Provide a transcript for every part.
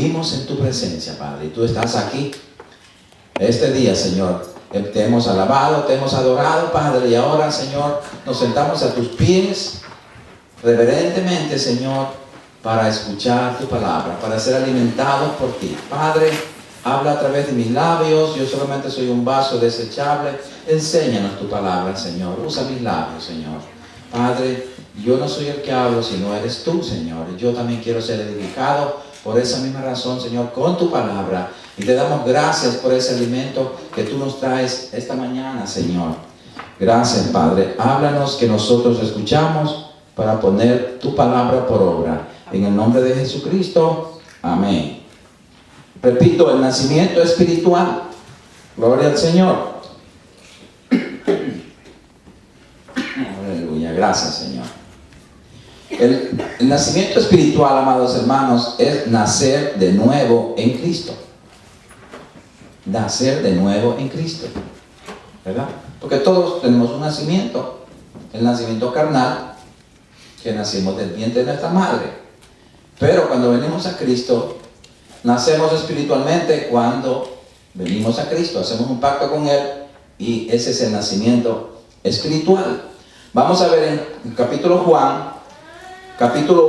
vivimos en tu presencia, Padre, y tú estás aquí. Este día, Señor, te hemos alabado, te hemos adorado, Padre, y ahora, Señor, nos sentamos a tus pies, reverentemente, Señor, para escuchar tu palabra, para ser alimentados por ti. Padre, habla a través de mis labios, yo solamente soy un vaso desechable. Enséñanos tu palabra, Señor. Usa mis labios, Señor. Padre, yo no soy el que hablo, sino eres tú, Señor. Y yo también quiero ser edificado por esa misma razón, Señor, con tu palabra. Y te damos gracias por ese alimento que tú nos traes esta mañana, Señor. Gracias, Padre. Háblanos, que nosotros escuchamos para poner tu palabra por obra. En el nombre de Jesucristo. Amén. Repito, el nacimiento espiritual. Gloria al Señor. Aleluya. Gracias, Señor. El nacimiento espiritual, amados hermanos, es nacer de nuevo en Cristo. Nacer de nuevo en Cristo, ¿verdad? Porque todos tenemos un nacimiento, el nacimiento carnal, que nacimos del vientre de nuestra madre. Pero cuando venimos a Cristo, nacemos espiritualmente cuando venimos a Cristo, hacemos un pacto con Él, y ese es el nacimiento espiritual. Vamos a ver en el capítulo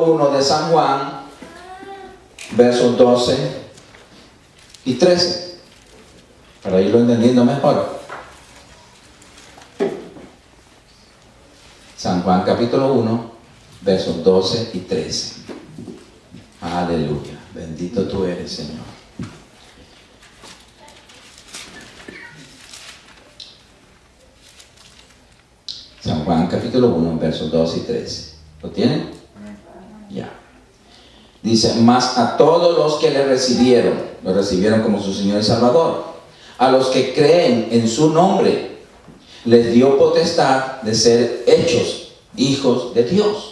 1 de San Juan, versos 12 y 13. Para irlo entendiendo mejor. San Juan capítulo 1, versos 12 y 13. Aleluya. Bendito tú eres, Señor. San Juan capítulo 1, versos 12 y 13. ¿Lo tienen? Ya. Dice, mas a todos los que le recibieron, lo recibieron como su Señor y Salvador. A los que creen en su nombre, les dio potestad de ser hechos hijos de Dios.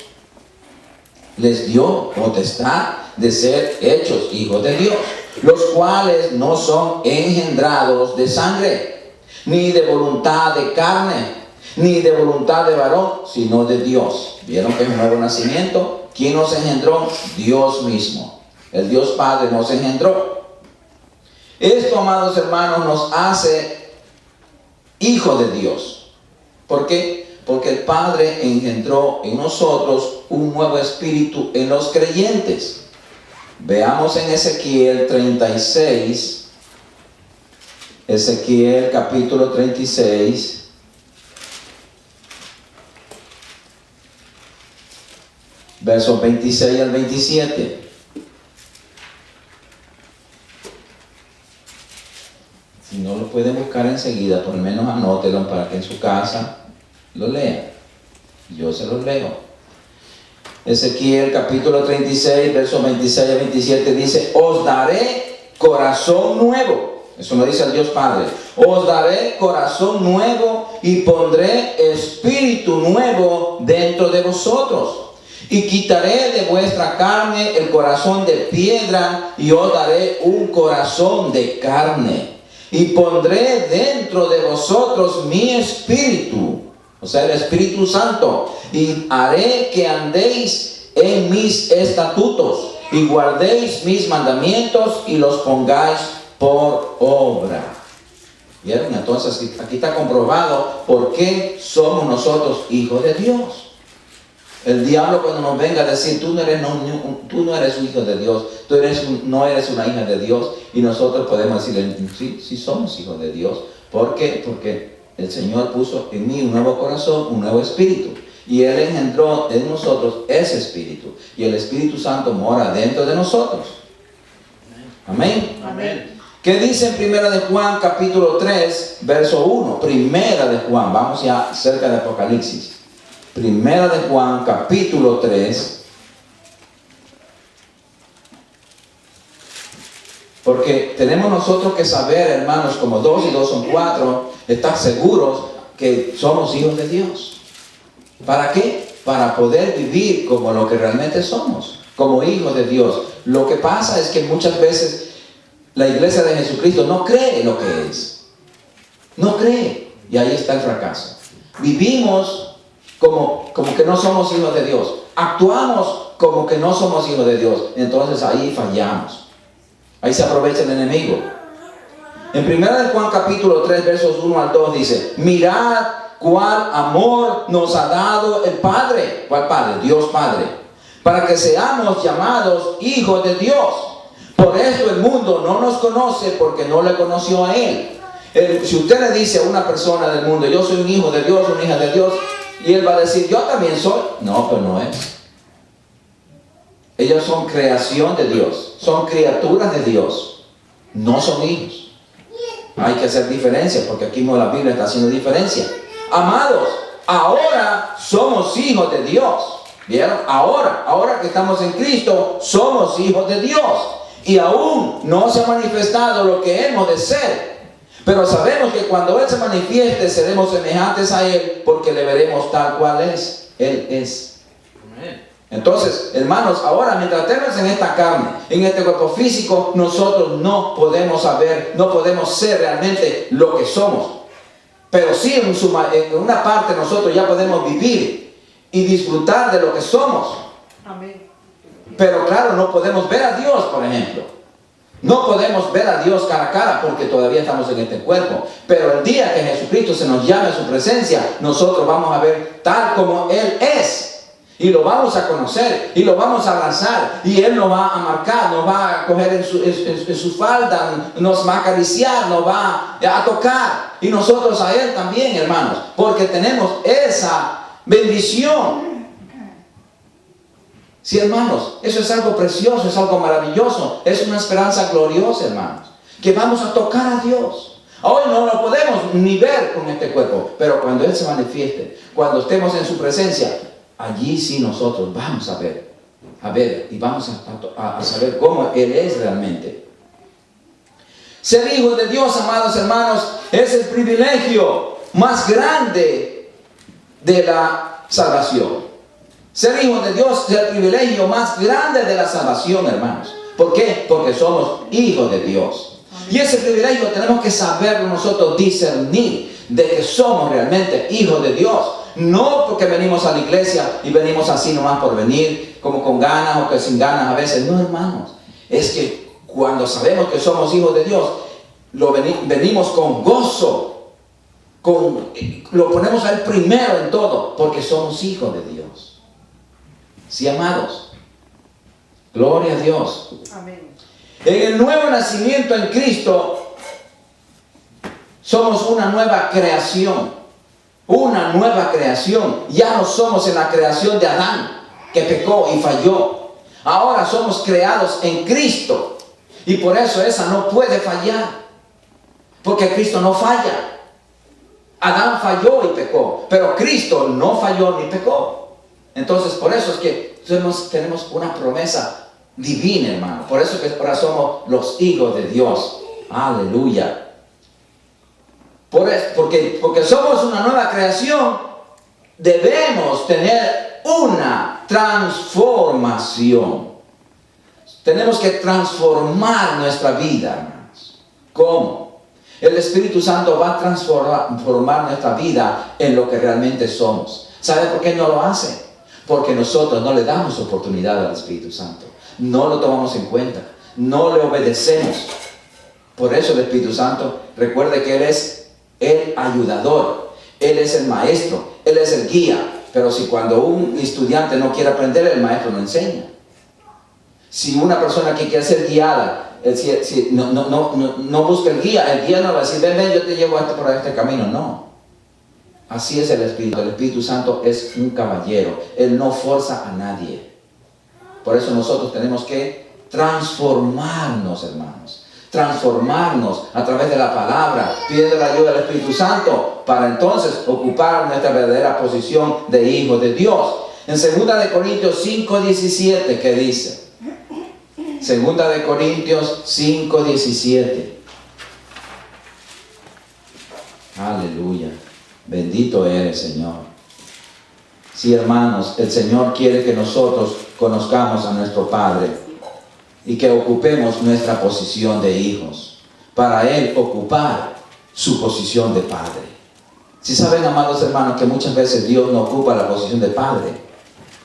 Les dio potestad de ser hechos hijos de Dios, los cuales no son engendrados de sangre, ni de voluntad de carne, ni de voluntad de varón, sino de Dios. ¿Vieron que es un nuevo nacimiento? ¿Quién nos engendró? Dios mismo. El Dios Padre nos engendró. Esto, amados hermanos, nos hace hijos de Dios. ¿Por qué? Porque el Padre engendró en nosotros un nuevo espíritu en los creyentes. Veamos en Ezequiel 36, Ezequiel capítulo 36, versos 26 al 27. Si no lo pueden buscar enseguida, por lo menos anótelo para que en su casa lo lean. Yo se los leo. Ezequiel capítulo 36, versos 26 a 27 dice, os daré corazón nuevo. Eso lo dice el Dios Padre. Os daré corazón nuevo y pondré espíritu nuevo dentro de vosotros. Y quitaré de vuestra carne el corazón de piedra y os daré un corazón de carne. Y pondré dentro de vosotros mi espíritu, o sea, el Espíritu Santo, y haré que andéis en mis estatutos y guardéis mis mandamientos y los pongáis por obra. ¿Vieron? Entonces aquí está comprobado por qué somos nosotros hijos de Dios. El diablo, cuando nos venga a decir, tú no eres un hijo de Dios, no eres una hija de Dios, y nosotros podemos decirle, sí somos hijos de Dios. ¿Por qué? Porque el Señor puso en mí un nuevo corazón, un nuevo espíritu, y Él engendró en nosotros ese espíritu, y el Espíritu Santo mora dentro de nosotros. Amén. Amén. ¿Qué dice en Primera de Juan capítulo 3, verso 1? Primera de Juan, vamos ya cerca de Apocalipsis. Primera de Juan, capítulo 3. Porque tenemos nosotros que saber, hermanos, como 2 y 2 son 4, estar seguros que somos hijos de Dios. ¿Para qué? Para poder vivir como lo que realmente somos, como hijos de Dios. Lo que pasa es que muchas veces la iglesia de Jesucristo no cree lo que es. No cree. Y ahí está el fracaso. Vivimos como que no somos hijos de Dios. Actuamos como que no somos hijos de Dios. Entonces ahí fallamos. Ahí se aprovecha el enemigo. En 1 Juan capítulo 3, versos 1 al 2 dice: mirad cuál amor nos ha dado el Padre. ¿Cuál Padre? Dios Padre. Para que seamos llamados hijos de Dios. Por esto el mundo no nos conoce, porque no le conoció a Él. Si usted le dice a una persona del mundo: yo soy un hijo de Dios, una hija de Dios, y él va a decir: yo también soy. No, pero no es. Ellos son creación de Dios, son criaturas de Dios, no son hijos. Hay que hacer diferencia, porque aquí mismo la Biblia está haciendo diferencia. Amados, ahora somos hijos de Dios. ¿Vieron? Ahora que estamos en Cristo, somos hijos de Dios. Y aún no se ha manifestado lo que hemos de ser. Pero sabemos que cuando Él se manifieste, seremos semejantes a Él, porque le veremos tal cual es. Él es. Entonces, hermanos, ahora mientras estemos en esta carne, en este cuerpo físico, nosotros no podemos saber, no podemos ser realmente lo que somos. Pero sí, en una parte nosotros ya podemos vivir y disfrutar de lo que somos. Amén. Pero claro, no podemos ver a Dios, por ejemplo. No podemos ver a Dios cara a cara porque todavía estamos en este cuerpo. Pero el día que Jesucristo se nos llame a su presencia, nosotros vamos a ver tal como Él es. Y lo vamos a conocer y lo vamos a abrazar. Y Él nos va a marcar, nos va a coger en su falda, nos va a acariciar, nos va a tocar. Y nosotros a Él también, hermanos. Porque tenemos esa bendición. Sí, hermanos, eso es algo precioso, es algo maravilloso. Es una esperanza gloriosa, hermanos. Que vamos a tocar a Dios. Hoy no lo podemos ni ver con este cuerpo. Pero cuando Él se manifieste, cuando estemos en su presencia, allí sí nosotros vamos a ver y vamos a saber cómo Él es realmente. Ser hijo de Dios, amados hermanos, es el privilegio más grande de la salvación. Ser hijo de Dios es el privilegio más grande de la salvación, hermanos. ¿Por qué? Porque somos hijos de Dios. Y ese privilegio tenemos que saberlo nosotros, discernir de que somos realmente hijos de Dios. No porque venimos a la iglesia y venimos así nomás por venir, como con ganas o que sin ganas a veces. No, hermanos. Es que cuando sabemos que somos hijos de Dios, venimos con gozo. Lo ponemos a Él primero en todo, porque somos hijos de Dios. Sí, amados. Gloria a Dios. Amén. En el nuevo nacimiento en Cristo, somos una nueva creación. Una nueva creación. Ya no somos en la creación de Adán, que pecó y falló. Ahora somos creados en Cristo. Y por eso esa no puede fallar. Porque Cristo no falla. Adán falló y pecó. Pero Cristo no falló ni pecó. Entonces por eso es que tenemos una promesa divina, hermano. Por eso que ahora somos los hijos de Dios. Aleluya. Porque somos una nueva creación, debemos tener una transformación. Tenemos que transformar nuestra vida, hermanos. ¿Cómo? El Espíritu Santo va a transformar nuestra vida en lo que realmente somos. ¿Sabe por qué no lo hace? Porque nosotros no le damos oportunidad al Espíritu Santo. No lo tomamos en cuenta. No le obedecemos. Por eso el Espíritu Santo, recuerde que Él es el ayudador, Él es el maestro, Él es el guía. Pero si cuando un estudiante no quiere aprender, el maestro no enseña. Si una persona que quiere ser guiada, no busca el guía no va a decir: ven, yo te llevo por este camino. No. Así es el Espíritu Santo es un caballero. Él no forza a nadie. Por eso nosotros tenemos que transformarnos, hermanos. Transformarnos a través de la palabra, pidiendo la ayuda del Espíritu Santo para entonces ocupar nuestra verdadera posición de hijos de Dios. En 2 Corintios 5:17, ¿qué dice? 2 Corintios 5:17. Aleluya. Bendito eres, Señor. Sí, hermanos, el Señor quiere que nosotros conozcamos a nuestro Padre y que ocupemos nuestra posición de hijos, para Él ocupar su posición de Padre. Si saben, amados hermanos, que muchas veces Dios no ocupa la posición de Padre,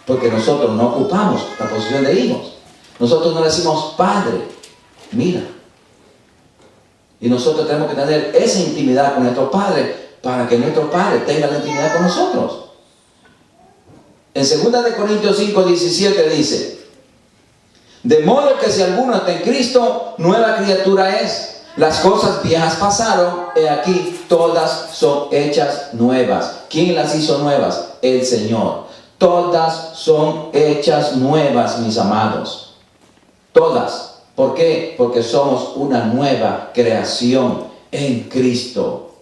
porque nosotros no ocupamos la posición de hijos. Nosotros no decimos Padre. mira. Y nosotros tenemos que tener esa intimidad con nuestro Padre para que nuestro Padre tenga la intimidad con nosotros. En 2 de Corintios 5:17 dice: de modo que si alguno está en Cristo, nueva criatura es. Las cosas viejas pasaron, he aquí, todas son hechas nuevas. ¿Quién las hizo nuevas? El Señor. Todas son hechas nuevas, mis amados. Todas. ¿Por qué? Porque somos una nueva creación en Cristo.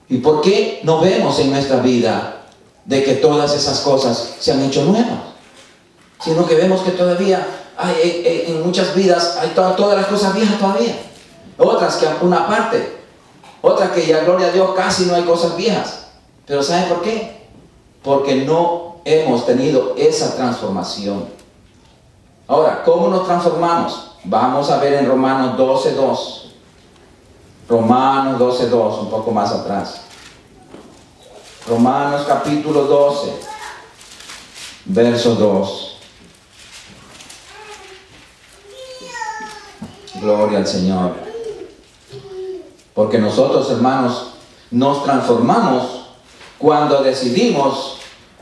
¿Y por qué no vemos en nuestra vida de que todas esas cosas se han hecho nuevas? Sino que vemos que todavía hay, en muchas vidas hay todas las cosas viejas todavía. Otras que una parte. Otras que ya, gloria a Dios, casi no hay cosas viejas. Pero ¿saben por qué? Porque no hemos tenido esa transformación. Ahora, ¿cómo nos transformamos? Vamos a ver en Romanos 12:2. Romanos 12:2, un poco más atrás. Romanos capítulo 12, verso 2. Gloria al Señor. Porque nosotros, hermanos, nos transformamos cuando decidimos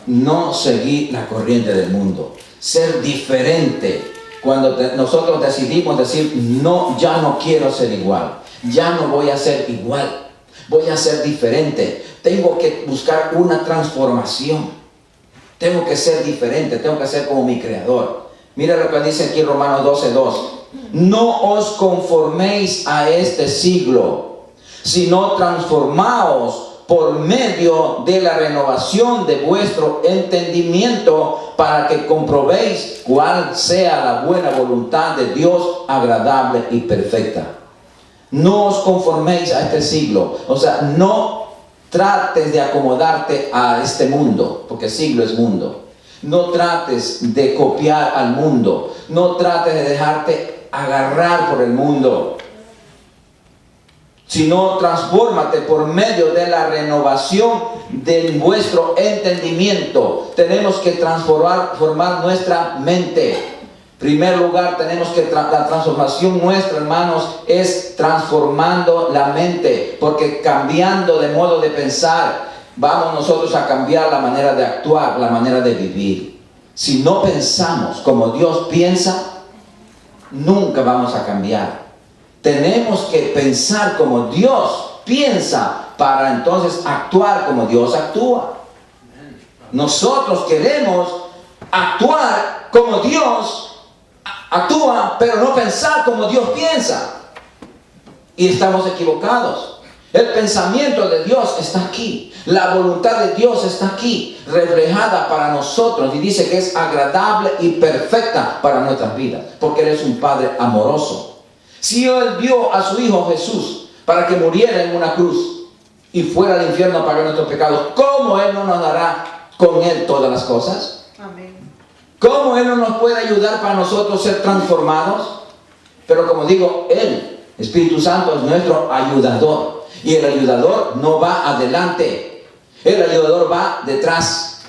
no seguir la corriente del mundo. Ser diferente. Cuando nosotros decidimos decir, no, ya no quiero ser igual. Ya no voy a ser igual. Voy a ser diferente. Tengo que buscar una transformación. Tengo que ser diferente. Tengo que ser como mi Creador. Mira lo que dice aquí Romanos 12:2. No os conforméis a este siglo, sino transformaos por medio de la renovación de vuestro entendimiento, para que comprobéis cuál sea la buena voluntad de Dios, agradable y perfecta. No os conforméis a este siglo. O sea, no trates de acomodarte a este mundo, porque siglo es mundo. No trates de copiar al mundo. No trates de dejarte agarrar por el mundo. Sino transfórmate por medio de la renovación de vuestro entendimiento. Tenemos que transformar nuestra mente. En primer lugar, tenemos que la transformación nuestra, hermanos, es transformando la mente. Porque cambiando de modo de pensar, vamos nosotros a cambiar la manera de actuar, la manera de vivir. Si no pensamos como Dios piensa, nunca vamos a cambiar. Tenemos que pensar como Dios piensa para entonces actuar como Dios actúa. Nosotros queremos actuar como Dios actúa, pero no pensar como Dios piensa. Y estamos equivocados. El pensamiento de Dios está aquí. La voluntad de Dios está aquí, reflejada para nosotros. Y dice que es agradable y perfecta para nuestras vidas. Porque Él es un Padre amoroso. Si Él dio a su Hijo Jesús para que muriera en una cruz y fuera al infierno a pagar nuestros pecados, ¿cómo Él no nos dará con Él todas las cosas? Amén. ¿Cómo Él no nos puede ayudar para nosotros ser transformados? Pero como digo, Él, Espíritu Santo, es nuestro ayudador. Y el ayudador no va adelante. El ayudador va detrás.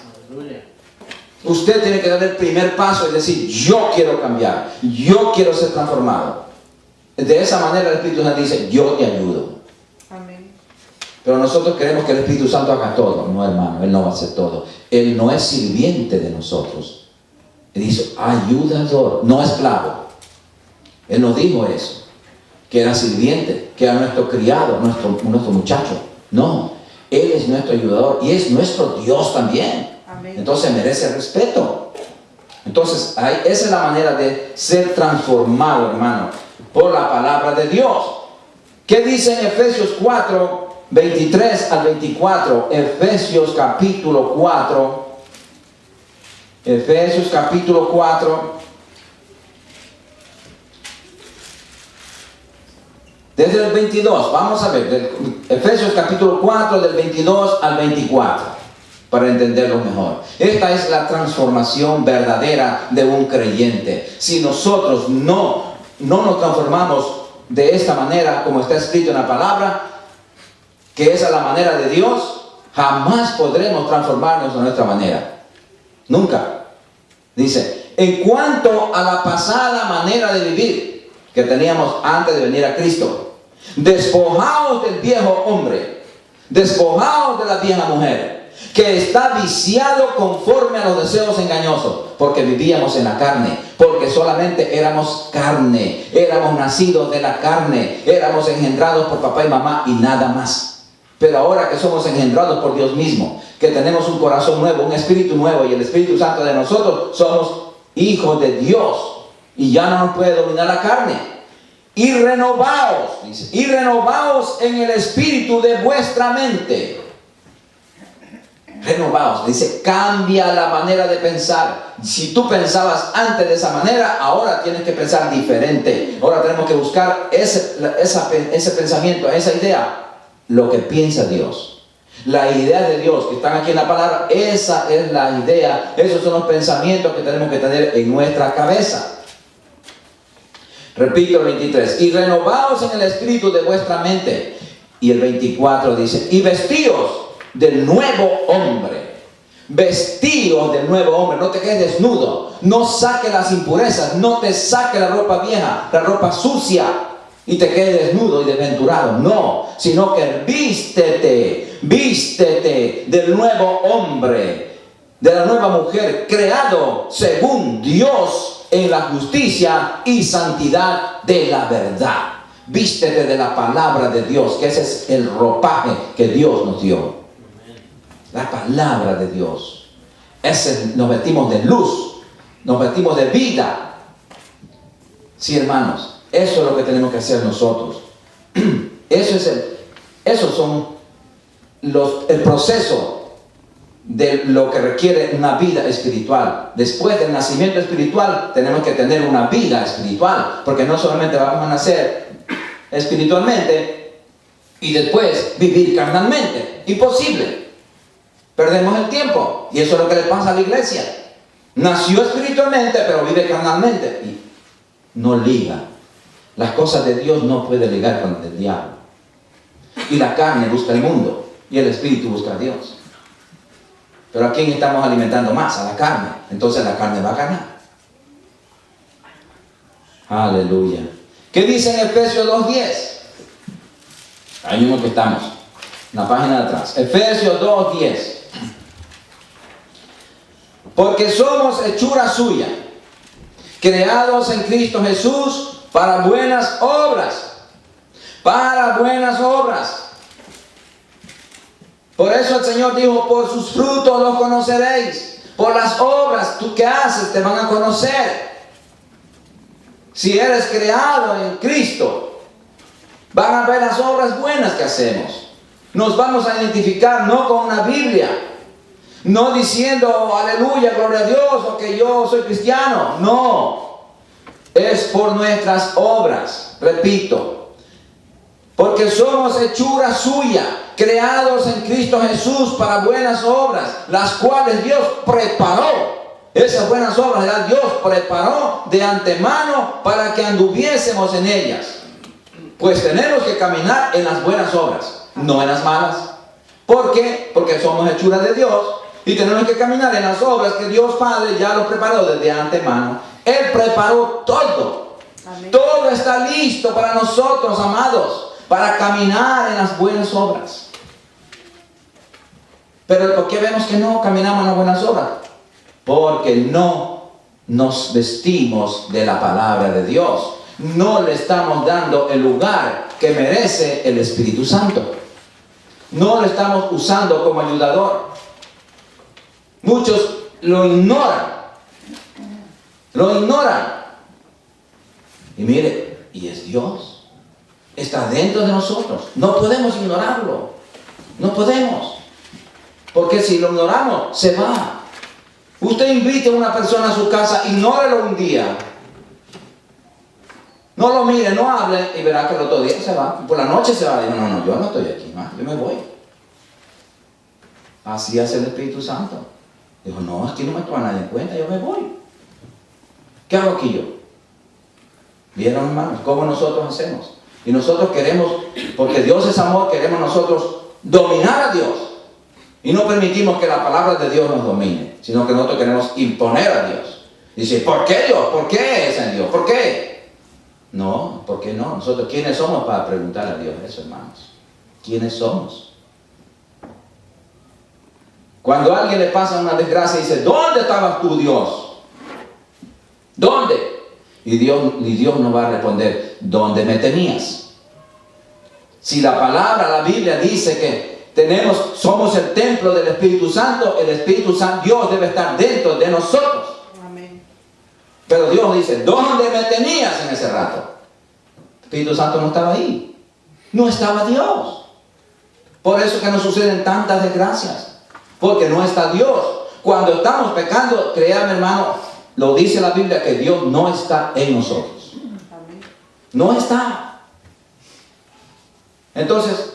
Usted tiene que dar el primer paso y decir, yo quiero cambiar. Yo quiero ser transformado. De esa manera el Espíritu Santo dice, yo te ayudo. Amén. Pero nosotros queremos que el Espíritu Santo haga todo. No, hermano, Él no va a hacer todo. Él no es sirviente de nosotros. Él dice, ayudador, no esclavo. Él nos dijo eso, que era sirviente, que era nuestro criado, nuestro muchacho. No, Él es nuestro ayudador y es nuestro Dios también. Amén. Entonces merece respeto. Entonces, esa es la manera de ser transformado, hermano, por la palabra de Dios. ¿Qué dice en Efesios 4, 23 al 24? Efesios capítulo 4. Efesios capítulo 4. Desde el 22, vamos a ver, Efesios capítulo 4, del 22 al 24, para entenderlo mejor. Esta es la transformación verdadera de un creyente. Si nosotros no nos transformamos de esta manera, como está escrito en la palabra, que esa es la manera de Dios, jamás podremos transformarnos de nuestra manera. Nunca. Dice, en cuanto a la pasada manera de vivir que teníamos antes de venir a Cristo. Despojaos del viejo hombre, despojaos de la vieja mujer, que está viciado conforme a los deseos engañosos, porque vivíamos en la carne, porque solamente éramos carne, éramos nacidos de la carne, éramos engendrados por papá y mamá y nada más. Pero ahora que somos engendrados por Dios mismo, que tenemos un corazón nuevo, un espíritu nuevo y el Espíritu Santo de nosotros, somos hijos de Dios y ya no nos puede dominar la carne. Y renovaos, dice, y renovaos en el espíritu de vuestra mente. Renovaos, dice, cambia la manera de pensar. Si tú pensabas antes de esa manera, ahora tienes que pensar diferente. Ahora tenemos que buscar ese pensamiento, esa idea, lo que piensa Dios. La idea de Dios que están aquí en la palabra, esa es la idea, esos son los pensamientos que tenemos que tener en nuestra cabeza. Repito el 23, y renovaos en el espíritu de vuestra mente. Y el 24 dice, y vestíos del nuevo hombre. Vestíos del nuevo hombre, no te quedes desnudo, no saque las impurezas, no te saque la ropa vieja, la ropa sucia y te quedes desnudo y desventurado, no, sino que vístete del nuevo hombre, de la nueva mujer, creado según Dios en la justicia y santidad de la verdad. Vístete de la palabra de Dios, que ese es el ropaje que Dios nos dio. La palabra de Dios. Nos vestimos de luz, nos vestimos de vida. Sí, hermanos, eso es lo que tenemos que hacer nosotros. Esos son el proceso de lo que requiere una vida espiritual. Después del nacimiento espiritual tenemos que tener una vida espiritual, porque no solamente vamos a nacer espiritualmente y después vivir carnalmente. Imposible. Perdemos el tiempo y eso es lo que le pasa a la iglesia. Nació espiritualmente pero vive carnalmente y no liga. Las cosas de Dios no puede ligar con las del diablo. Y la carne busca el mundo y el espíritu busca a Dios. Pero ¿a quién estamos alimentando más? A la carne. Entonces la carne va a ganar. Aleluya. ¿Qué dice en Efesios 2:10? Ahí mismo que estamos, en la página de atrás. Efesios 2:10. Porque somos hechura suya, creados en Cristo Jesús para buenas obras. Para buenas obras. Por eso el Señor dijo, por sus frutos los conoceréis. Por las obras que haces te van a conocer. Si eres creado en Cristo, van a ver las obras buenas que hacemos. Nos vamos a identificar no con una Biblia, no diciendo aleluya, gloria a Dios, o que yo soy cristiano. No, es por nuestras obras. Repito, porque somos hechura suya, creados en Cristo Jesús para buenas obras, las cuales Dios preparó. Esas buenas obras, ¿verdad? Dios preparó de antemano para que anduviésemos en ellas. Pues tenemos que caminar en las buenas obras, no en las malas. ¿Por qué? Porque somos hechura de Dios y tenemos que caminar en las obras que Dios Padre ya lo preparó desde antemano. Él preparó todo. Amén. Todo está listo para nosotros, amados, para caminar en las buenas obras. Pero ¿por qué vemos que no caminamos en las buenas obras? Porque no nos vestimos de la palabra de Dios. No le estamos dando el lugar que merece el Espíritu Santo. No lo estamos usando como ayudador. Muchos lo ignoran. Lo ignoran. Y mire, y es Dios. Está dentro de nosotros. No podemos ignorarlo. No podemos. Porque si lo ignoramos, se va. Usted invite a una persona a su casa, ignórelo un día. No lo mire, no hable y verá que el otro día se va. Por la noche se va. Digo, no, yo no estoy aquí más, yo me voy. Así hace el Espíritu Santo. Dijo, no, aquí no me toma nadie en cuenta, yo me voy. ¿Qué hago aquí yo? ¿Vieron, hermanos, cómo nosotros hacemos? Y nosotros queremos, porque Dios es amor, queremos nosotros dominar a Dios. Y no permitimos que la palabra de Dios nos domine, sino que nosotros queremos imponer a Dios. Dice, ¿por qué Dios? ¿Por qué es en Dios? ¿Por qué? No, ¿por qué no? Nosotros, ¿quiénes somos para preguntar a Dios eso, hermanos? ¿Quiénes somos? Cuando a alguien le pasa una desgracia, dice, ¿dónde estabas tú, Dios? ¿Dónde? Y Dios no va a responder, ¿dónde me tenías? Si la palabra, la Biblia dice que somos el templo del Espíritu Santo, el Espíritu Santo, Dios debe estar dentro de nosotros. Amén. Pero Dios dice, ¿dónde me tenías en ese rato? El Espíritu Santo no estaba ahí. No estaba Dios. Por eso que nos suceden tantas desgracias. Porque no está Dios. Cuando estamos pecando, créame, hermano, lo dice la Biblia que Dios no está en nosotros. Amén. No está. Entonces,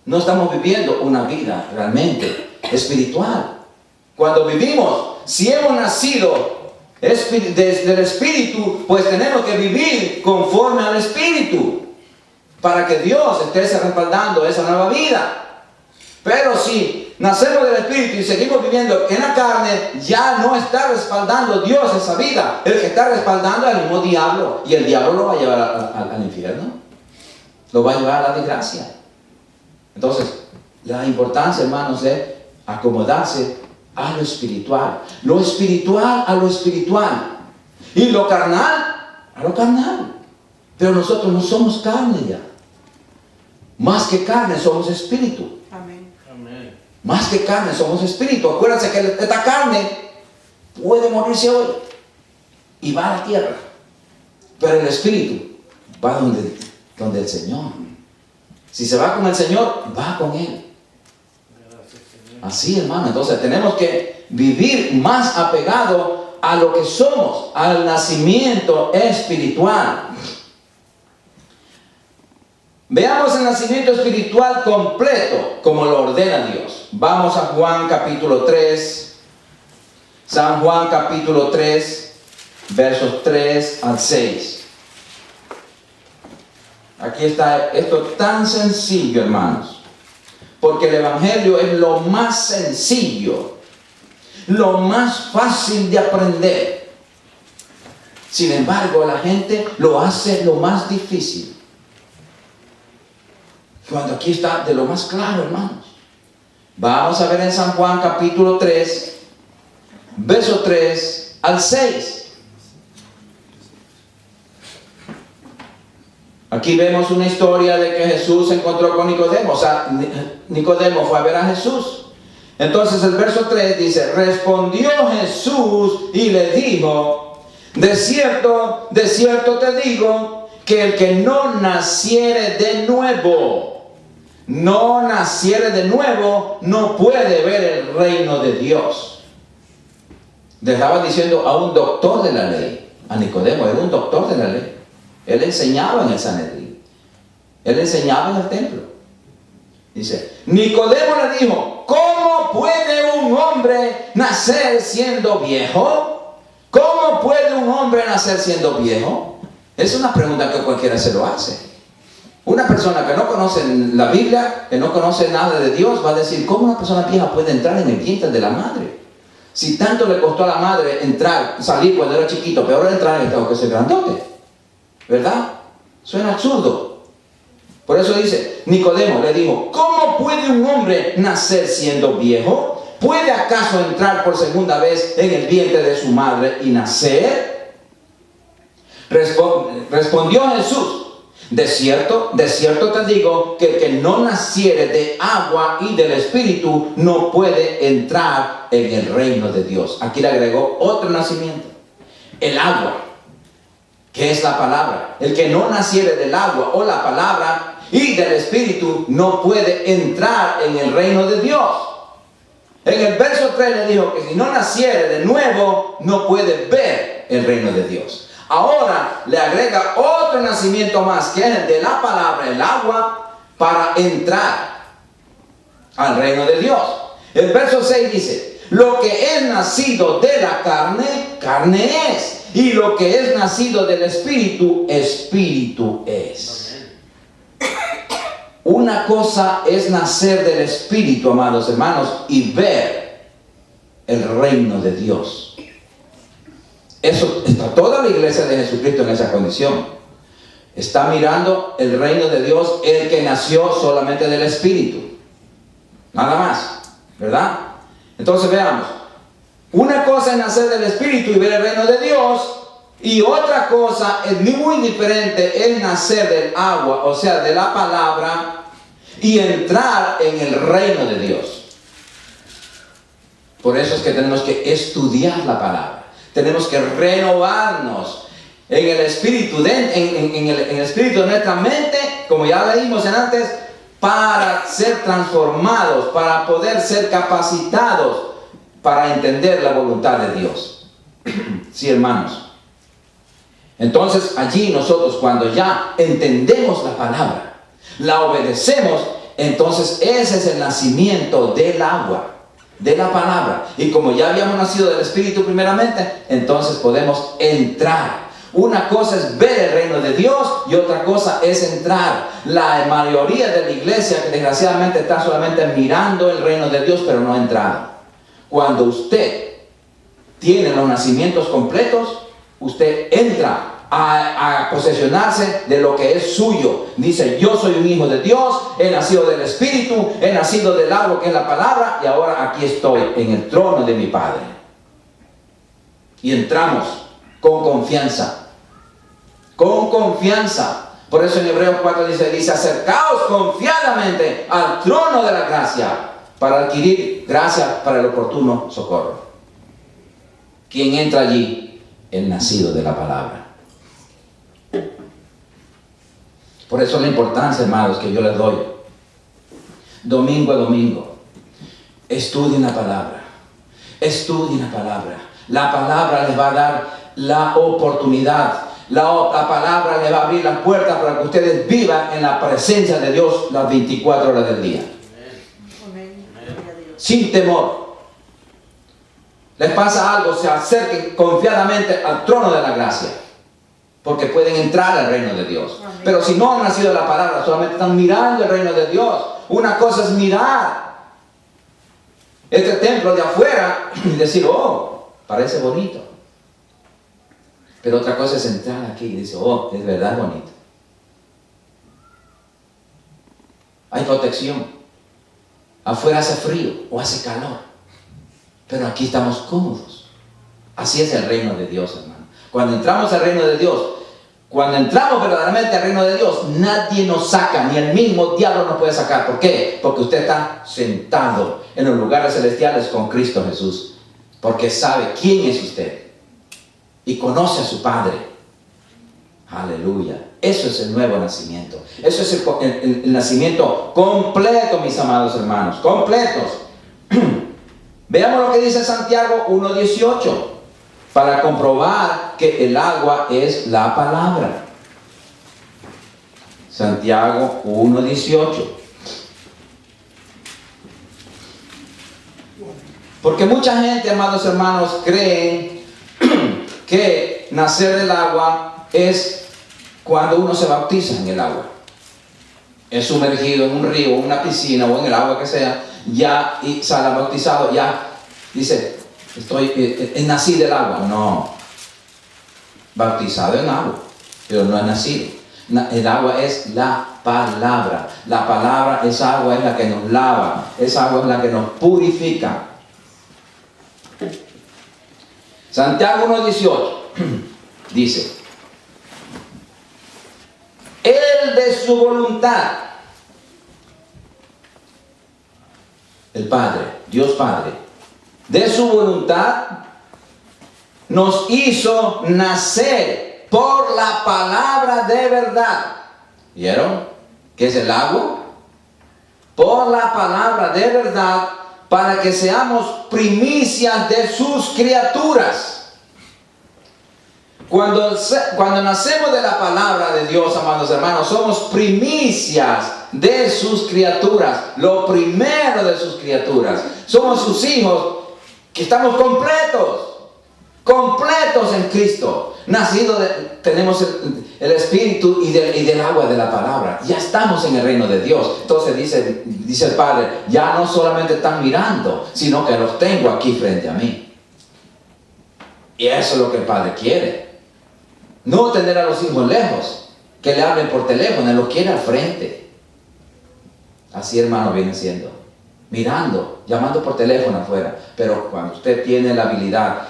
no estamos viviendo una vida realmente espiritual. Cuando vivimos, si hemos nacido desde el Espíritu, pues tenemos que vivir conforme al Espíritu, para que Dios esté respaldando esa nueva vida. Pero si nacemos del Espíritu y seguimos viviendo en la carne, ya no está respaldando Dios esa vida. El que está respaldando es el mismo diablo, y el diablo lo va a llevar al infierno, lo va a llevar a la desgracia. Entonces, la importancia, hermanos, es acomodarse a lo espiritual a lo espiritual, y lo carnal a lo carnal. Pero nosotros no somos carne ya. Más que carne, somos espíritu. Amén. Amén. Más que carne, somos espíritu. Acuérdense que esta carne puede morirse hoy y va a la tierra. Pero el espíritu va donde el Señor. Si se va con el Señor, va con Él. Gracias, Señor. Así, hermano. Entonces tenemos que vivir más apegado a lo que somos, al nacimiento espiritual. Veamos el nacimiento espiritual completo, como lo ordena Dios. Vamos a Juan capítulo 3. San Juan capítulo 3, versos 3 al 6. Aquí está esto tan sencillo, hermanos. Porque el Evangelio es lo más sencillo, lo más fácil de aprender. Sin embargo, la gente lo hace lo más difícil. Cuando aquí está de lo más claro, hermanos. Vamos a ver en San Juan capítulo 3, verso 3 al 6. Aquí vemos una historia de que Jesús se encontró con Nicodemo. O sea, Nicodemo fue a ver a Jesús. Entonces el verso 3 dice, respondió Jesús y le dijo, de cierto te digo, que el que no naciere de nuevo, no puede ver el reino de Dios. Le estaba diciendo a un doctor de la ley, a Nicodemo, era un doctor de la ley. Él enseñaba en el Sanedrín, él enseñaba en el templo. Dice, Nicodemo le dijo, ¿cómo puede un hombre nacer siendo viejo? ¿Cómo puede un hombre nacer siendo viejo? Es una pregunta que cualquiera se lo hace. Una persona que no conoce la Biblia, que no conoce nada de Dios, va a decir, ¿cómo una persona vieja puede entrar en el vientre de la madre? Si tanto le costó a la madre salir cuando era chiquito, peor entrar en el estado que es grandote. ¿Verdad? Suena absurdo. Por eso dice, Nicodemo le dijo, ¿cómo puede un hombre nacer siendo viejo? ¿Puede acaso entrar por segunda vez en el vientre de su madre y nacer? Respondió Jesús, de cierto te digo, que el que no naciere de agua y del Espíritu no puede entrar en el reino de Dios. Aquí le agregó otro nacimiento, el agua, que es la palabra. El que no naciere del agua o la palabra y del Espíritu no puede entrar en el reino de Dios. En el verso 3 le dijo que si no naciere de nuevo no puede ver el reino de Dios. Ahora le agrega otro nacimiento más, que es el de la palabra, el agua, para entrar al reino de Dios. El verso 6 dice, lo que es nacido de la carne, carne es. Y lo que es nacido del Espíritu, Espíritu es. Una cosa es nacer del Espíritu, amados hermanos, y ver el reino de Dios. Eso está toda la iglesia de Jesucristo en esa condición. Está mirando el reino de Dios, el que nació solamente del Espíritu. Nada más, ¿verdad? Entonces veamos. Una cosa es nacer del Espíritu y ver el reino de Dios. Y otra cosa es muy diferente, es nacer del agua, o sea, de la palabra, y entrar en el reino de Dios. Por eso es que tenemos que estudiar la palabra. Tenemos que renovarnos en el espíritu, en el espíritu de nuestra mente, como ya leímos antes, para ser transformados, para poder ser capacitados para entender la voluntad de Dios. Sí, hermanos. Entonces allí nosotros, cuando ya entendemos la palabra, la obedecemos, entonces ese es el nacimiento del agua, de la palabra. Y como ya habíamos nacido del Espíritu primeramente, entonces podemos entrar. Una cosa es ver el reino de Dios y otra cosa es entrar. La mayoría de la iglesia, que desgraciadamente está solamente mirando el reino de Dios, pero no ha entrado. Cuando usted tiene los nacimientos completos, usted entra a posesionarse de lo que es suyo. Dice: yo soy un hijo de Dios, he nacido del Espíritu, he nacido del agua que es la palabra, y ahora aquí estoy en el trono de mi Padre. Y entramos con confianza. Con confianza. Por eso en Hebreos 4 dice: acercaos confiadamente al trono de la gracia para adquirir gracia para el oportuno socorro. ¿Quién entra allí? El nacido de la palabra. Por eso la importancia, hermanos, que yo les doy domingo a domingo. Estudien la palabra. Estudien la palabra. La palabra les va a dar la oportunidad. La palabra les va a abrir las puertas para que ustedes vivan en la presencia de Dios las 24 horas del día. Sin temor. Les pasa algo, se acerquen confiadamente al trono de la gracia, porque pueden entrar al reino de Dios. Amén. Pero si no han nacido de la palabra, solamente están mirando el reino de Dios. Una cosa es mirar este templo de afuera y decir: oh, parece bonito. Pero otra cosa es entrar aquí y decir: oh, es verdad bonito. Hay protección. Afuera hace frío o hace calor, pero aquí estamos cómodos. Así es el reino de Dios, hermano. Cuando entramos al reino de Dios, cuando entramos verdaderamente al reino de Dios, nadie nos saca, ni el mismo diablo nos puede sacar. ¿Por qué? Porque usted está sentado en los lugares celestiales con Cristo Jesús, porque sabe quién es usted y conoce a su Padre. Aleluya. Eso es el nuevo nacimiento. Eso es el nacimiento completo, mis amados hermanos. Completos. Veamos lo que dice Santiago 1:18, para comprobar que el agua es la palabra. Santiago 1:18. Porque mucha gente, amados hermanos, creen que nacer del agua es cuando uno se bautiza en el agua. Es sumergido en un río, en una piscina o en el agua que sea, ya y sale bautizado, ya dice: nací del agua. No, bautizado en agua, pero no es nacido. El agua es la palabra. La palabra, esa agua es la que nos lava, esa agua es la que nos purifica. Santiago 1:18 dice: Él de su voluntad, el Padre, Dios Padre, de su voluntad nos hizo nacer por la palabra de verdad. ¿Vieron? ¿Qué es el agua? Por la palabra de verdad, para que seamos primicias de sus criaturas. Cuando nacemos de la palabra de Dios, amados hermanos, somos primicias de sus criaturas, lo primero de sus criaturas. Somos sus hijos, que estamos completos en Cristo. Tenemos el Espíritu y del agua de la palabra. Ya estamos en el reino de Dios. Entonces dice el Padre: ya no solamente están mirando, sino que los tengo aquí frente a mí. Y eso es lo que el Padre quiere. No tener a los hijos lejos, que le hablen por teléfono, Él los quiere al frente. Así, hermano, viene siendo. Mirando, llamando por teléfono afuera. Pero cuando usted tiene la habilidad,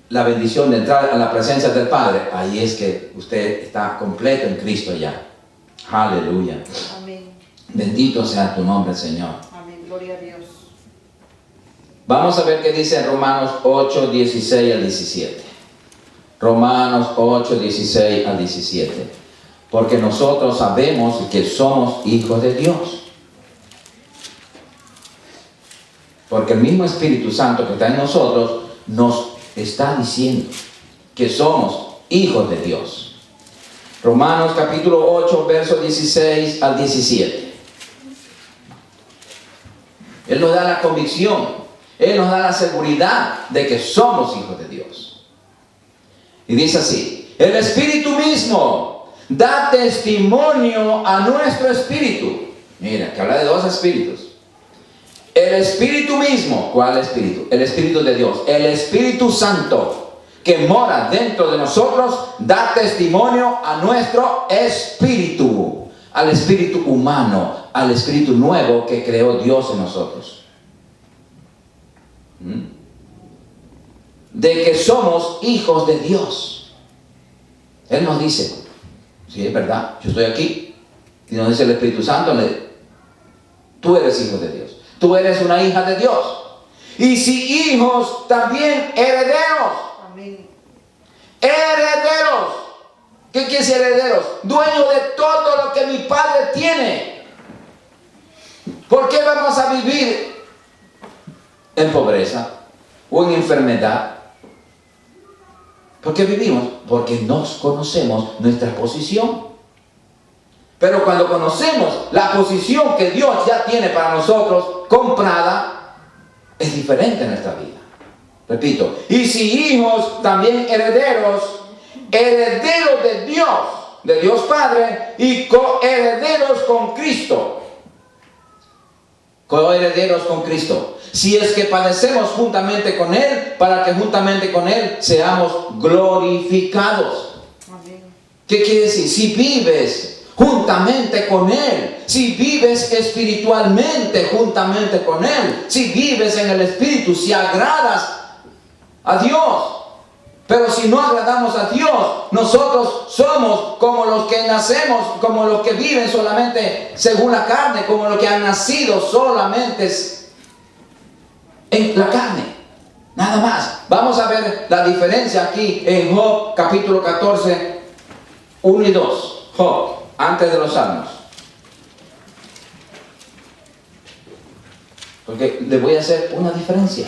la bendición de entrar a la presencia del Padre, ahí es que usted está completo en Cristo ya. Aleluya. Amén. Bendito sea tu nombre, Señor. Amén. Gloria a Dios. Vamos a ver qué dice en Romanos 8, 16 al 17. Romanos 8, 16 al 17. Porque nosotros sabemos que somos hijos de Dios. Porque el mismo Espíritu Santo que está en nosotros nos está diciendo que somos hijos de Dios. Romanos capítulo 8, versos 16 al 17. Él nos da la convicción, Él nos da la seguridad de que somos hijos de Dios. Y dice así: el Espíritu mismo da testimonio a nuestro espíritu. Mira, que habla de dos espíritus. El Espíritu mismo, ¿cuál Espíritu? El Espíritu de Dios, el Espíritu Santo que mora dentro de nosotros, da testimonio a nuestro espíritu, al espíritu humano, al espíritu nuevo que creó Dios en nosotros. De que somos hijos de Dios. Él nos dice, sí, es verdad, yo estoy aquí. Y nos dice el Espíritu Santo, tú eres hijo de Dios. Tú eres una hija de Dios. Y si hijos, también herederos. Amén. Herederos. ¿Qué quiere decir herederos? Dueños de todo lo que mi Padre tiene. ¿Por qué vamos a vivir en pobreza o en enfermedad? ¿Por qué vivimos? Porque nos conocemos nuestra posición. Pero cuando conocemos la posición que Dios ya tiene para nosotros comprada, es diferente en nuestra vida. Repito, y si hijos, también herederos, herederos de Dios Padre, y coherederos con Cristo. Coherederos con Cristo. Si es que padecemos juntamente con Él, para que juntamente con Él seamos glorificados. Amén. ¿Qué quiere decir? Si vives juntamente con Él, si vives espiritualmente juntamente con Él, si vives en el Espíritu, si agradas a Dios. Pero si no agradamos a Dios, nosotros somos como los que nacemos, como los que viven solamente según la carne, como los que han nacido solamente en la carne, nada más. Vamos a ver la diferencia aquí en Job capítulo 14, 1 y 2. Job, antes de los Salmos. Porque le voy a hacer una diferencia.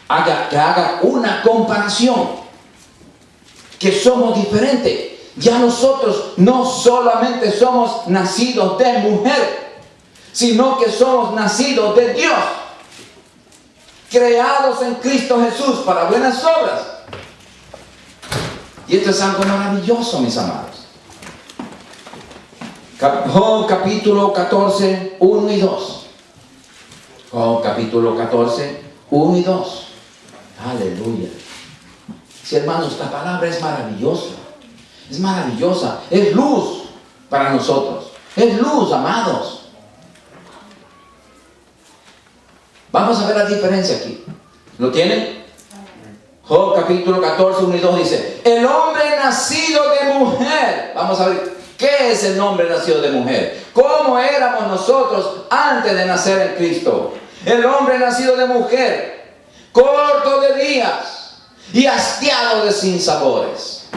Que haga una comparación. Que somos diferentes. Ya nosotros no solamente somos nacidos de mujer, sino que somos nacidos de Dios. Creados en Cristo Jesús para buenas obras. Y esto es algo maravilloso, mis amados. Job capítulo 14, 1 y 2. Job capítulo 14, 1 y 2. Aleluya. Sí, hermanos, la palabra es maravillosa. Es maravillosa. Es luz para nosotros. Es luz, amados. Vamos a ver la diferencia aquí. ¿Lo tienen? Job capítulo 14, 1 y 2 dice: el hombre nacido de mujer. Vamos a ver, ¿qué es el hombre nacido de mujer? ¿Cómo éramos nosotros antes de nacer en Cristo? El hombre nacido de mujer, corto de días y hastiado de sinsabores.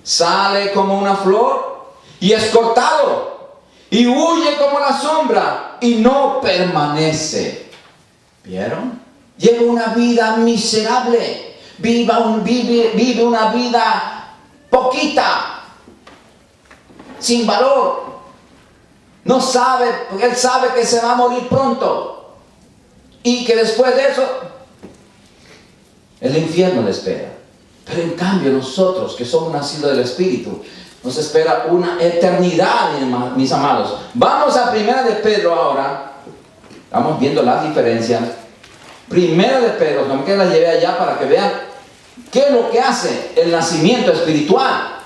Sale como una flor y es cortado, y huye como la sombra y no permanece. ¿Vieron? Lleva una vida miserable. Vive una vida poquita, sin valor. No sabe, porque él sabe que se va a morir pronto. Y que después de eso, el infierno le espera. Pero en cambio nosotros, que somos nacidos del Espíritu, nos espera una eternidad, mis amados. Vamos a 1 de Pedro ahora. Estamos viendo las diferencias. 1 Primera de Pedro, no que la llevé allá para que vean qué es lo que hace el nacimiento espiritual.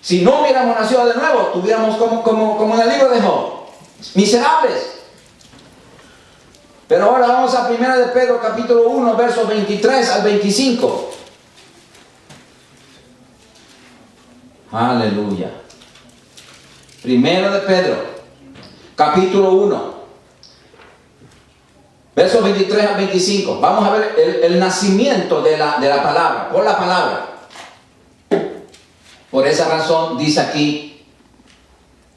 Si no hubiéramos nacido de nuevo, tuviéramos como en el libro de Job, miserables. Pero ahora vamos a Primera de Pedro, capítulo 1, versos 23 al 25. Aleluya. Primera de Pedro, capítulo 1, versos 23 al 25. Vamos a ver el nacimiento de la palabra, por la palabra. Por esa razón dice aquí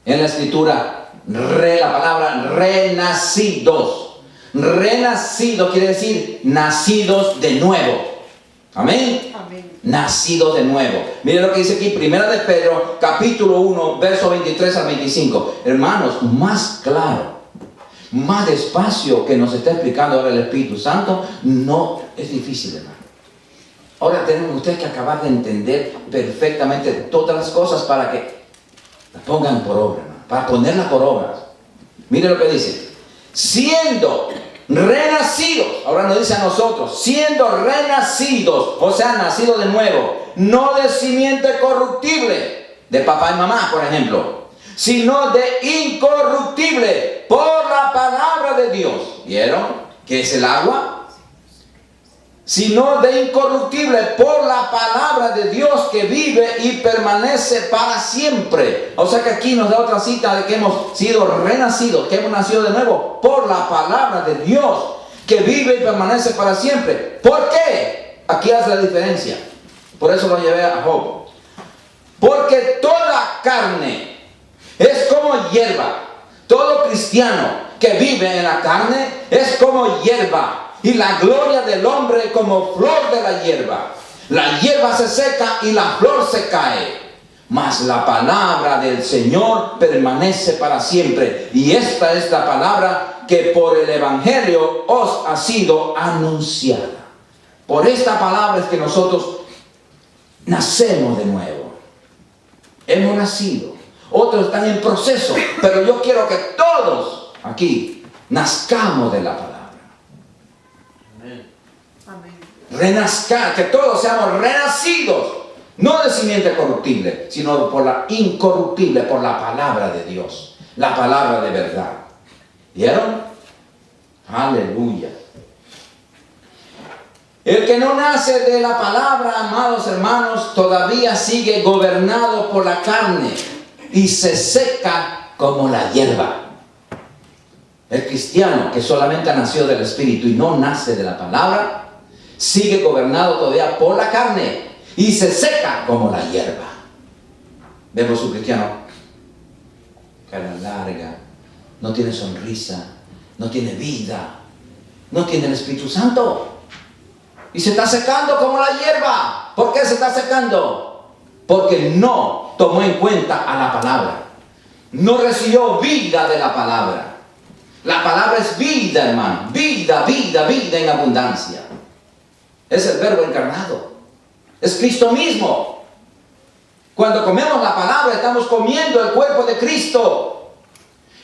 en la escritura, la palabra renacidos. Renacido quiere decir nacidos de nuevo. Amén. Amén. Nacidos de nuevo. Miren lo que dice aquí, Primera de Pedro, capítulo 1, verso 23 al 25. Hermanos, más claro, más despacio que nos está explicando ahora el Espíritu Santo, no es difícil, hermano. Ahora tenemos ustedes que acabar de entender perfectamente todas las cosas para que las pongan por obra, hermano, para ponerlas por obra. Mire lo que dice. Siendo renacidos, ahora nos dice a nosotros, siendo renacidos, o sea, nacidos de nuevo, no de simiente corruptible, de papá y mamá, por ejemplo, sino de incorruptible, por la palabra de Dios. ¿Vieron? ¿Qué es el agua? Sino de incorruptible por la palabra de Dios que vive y permanece para siempre. O sea que aquí nos da otra cita de que hemos sido renacidos, que hemos nacido de nuevo por la palabra de Dios que vive y permanece para siempre. ¿Por qué? Aquí hace la diferencia. Por eso lo llevé a Job. Porque toda carne es como hierba. Todo cristiano que vive en la carne es como hierba. Y la gloria del hombre como flor de la hierba. La hierba se seca y la flor se cae. Mas la palabra del Señor permanece para siempre. Y esta es la palabra que por el Evangelio os ha sido anunciada. Por esta palabra es que nosotros nacemos de nuevo. Hemos nacido. Otros están en proceso. Pero yo quiero que todos aquí nazcamos de la palabra. Amén. Renazcar, que todos seamos renacidos, no de simiente corruptible, sino por la incorruptible, por la palabra de Dios, la palabra de verdad. ¿Vieron? Aleluya. El que no nace de la palabra, amados hermanos, todavía sigue gobernado por la carne y se seca como la hierba. El cristiano que solamente nació del Espíritu y no nace de la palabra, sigue gobernado todavía por la carne y se seca como la hierba. Vemos un cristiano, cara larga, no tiene sonrisa, no tiene vida, no tiene el Espíritu Santo. Y se está secando como la hierba. ¿Por qué se está secando? Porque no tomó en cuenta a la palabra. No recibió vida de la palabra. La palabra es vida, hermano. Vida, vida, vida en abundancia. Es el Verbo encarnado. Es Cristo mismo. Cuando comemos la palabra, estamos comiendo el cuerpo de Cristo.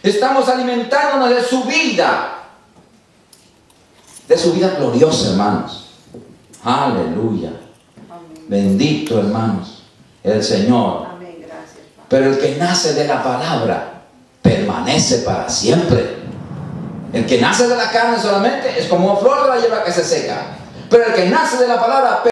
Estamos alimentándonos de su vida. De su vida gloriosa, hermanos. Aleluya. Amén. Bendito, hermanos, el Señor. Amén. Gracias, Padre. Pero el que nace de la palabra permanece para siempre. El que nace de la carne solamente es como flor de la hierba que se seca. Pero el que nace de la palabra